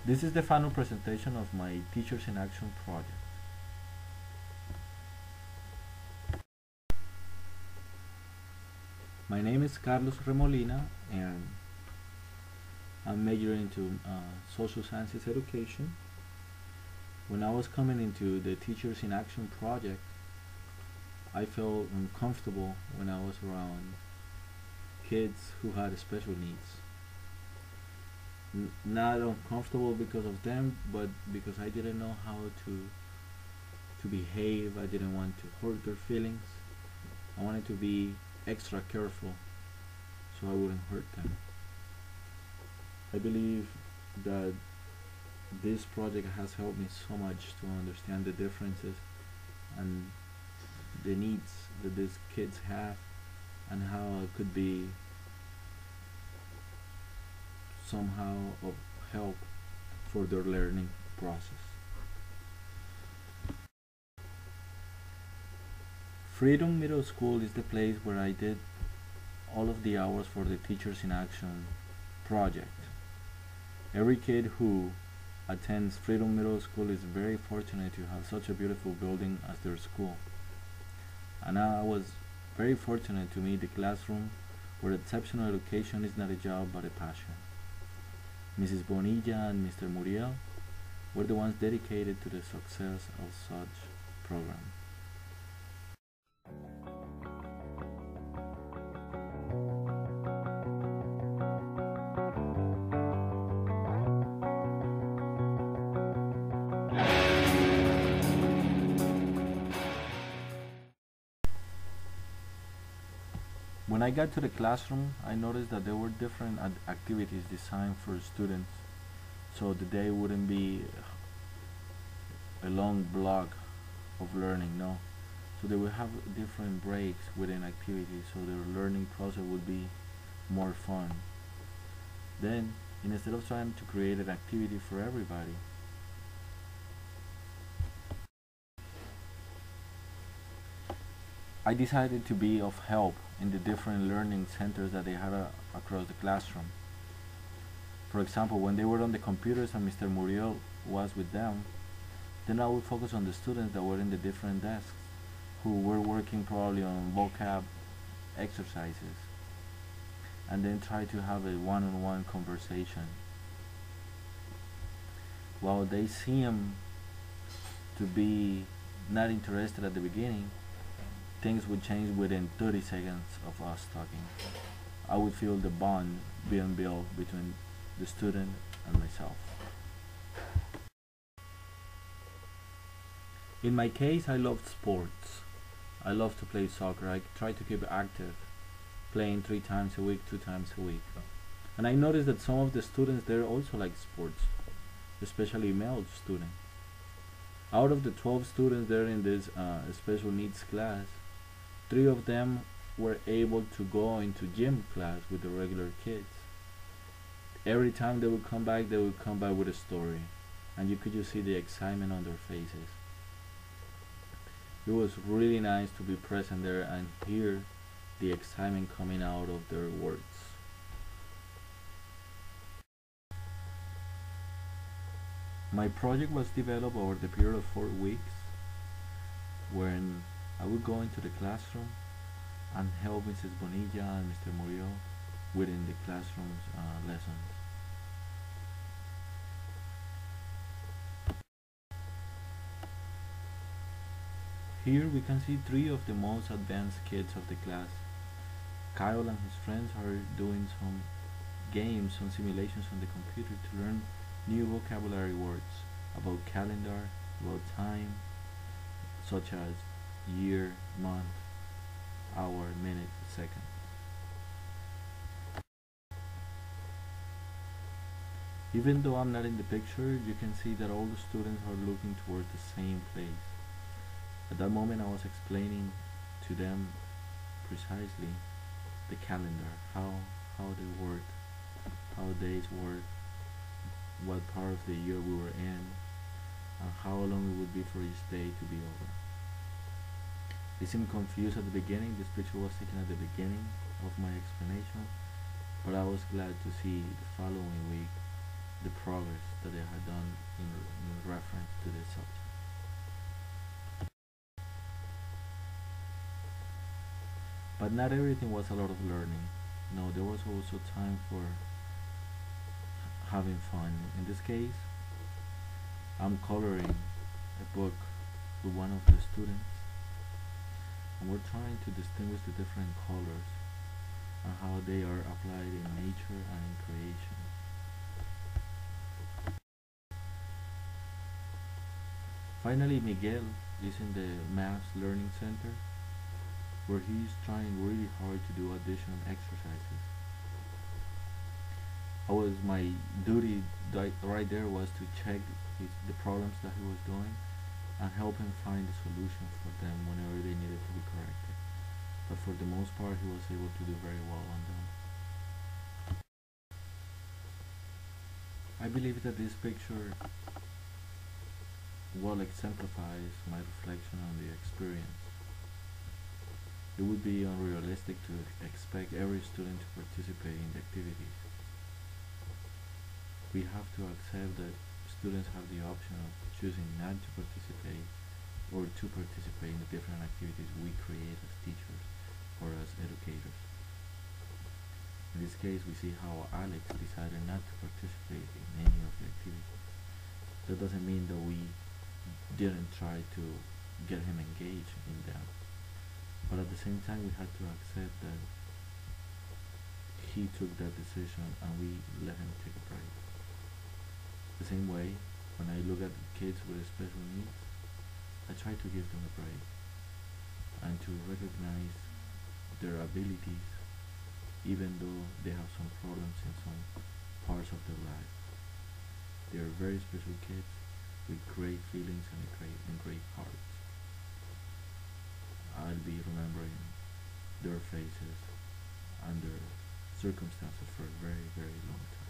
This is the final presentation of my Teachers in Action project. My name is Carlos Remolina and I'm majoring into social sciences education. When I was coming into the Teachers in Action project, I felt uncomfortable when I was around kids who had special needs. Not uncomfortable because of them, but because I didn't know how to behave. I didn't want to hurt their feelings. I wanted to be extra careful so I wouldn't hurt them. I believe that this project has helped me so much to understand the differences and the needs that these kids have and how I could be somehow of help for their learning process. Freedom Middle School is the place where I did all of the hours for the Teachers in Action project. Every kid who attends Freedom Middle School is very fortunate to have such a beautiful building as their school. And I was very fortunate to meet the classroom where exceptional education is not a job but a passion. Mrs. Bonilla and Mr. Muriel were the ones dedicated to the success of such program. When I got to the classroom, I noticed that there were different activities designed for students, so the day wouldn't be a long block of learning, no. So they would have different breaks within activities, so their learning process would be more fun. Then, instead of trying to create an activity for everybody, I decided to be of help in the different learning centers that they had across the classroom. For example, when they were on the computers and Mr. Muriel was with them, then I would focus on the students that were in the different desks, who were working probably on vocab exercises, and then try to have a one-on-one conversation. While they seem to be not interested at the beginning, things would change within 30 seconds of us talking. I would feel the bond being built between the student and myself. In my case, I loved sports. I love to play soccer. I try to keep active, playing 3 times a week, 2 times a week. And I noticed that some of the students there also like sports, especially male students. Out of the 12 students there in this special needs class, 3 of them were able to go into gym class with the regular kids. Every time they would come back with a story, and you could just see the excitement on their faces. It was really nice to be present there and hear the excitement coming out of their words. My project was developed over the period of 4 weeks, when I would go into the classroom and help Mrs. Bonilla and Mr. Muriel within the classroom's lessons. Here we can see 3 of the most advanced kids of the class. Kyle and his friends are doing some games, some simulations on the computer to learn new vocabulary words about calendar, about time, such as year, month, hour, minute, second. Even though I'm not in the picture, you can see that all the students are looking towards the same place. At that moment I was explaining to them precisely the calendar, how they work, how days work, what part of the year we were in, and how long it would be for each day to be over. They seemed confused at the beginning. This picture was taken at the beginning of my explanation, but I was glad to see the following week the progress that they had done in reference to this subject. But not everything was a lot of learning. No, there was also time for having fun. In this case, I'm coloring a book with one of the students, and we're trying to distinguish the different colors and how they are applied in nature and in creation. Finally, Miguel is in the Maths Learning Center, where he's trying really hard to do additional exercises. My duty right there was to check the problems that he was doing and help him find the solution for them whenever they needed to be corrected. But for the most part, he was able to do very well on them. I believe that this picture well exemplifies my reflection on the experience. It would be unrealistic to expect every student to participate in the activities. We have to accept that students have the option of choosing not to participate or to participate in the different activities we create as teachers or as educators. In this case, we see how Alex decided not to participate in any of the activities. That doesn't mean that we didn't try to get him engaged in them, but at the same time we had to accept that he took that decision and we let him take a break. The same way, when I look at kids with special needs, I try to give them a break and to recognize their abilities even though they have some problems in some parts of their life. They are very special kids with great feelings and great hearts. I'll be remembering their faces and their circumstances for a very, very long time.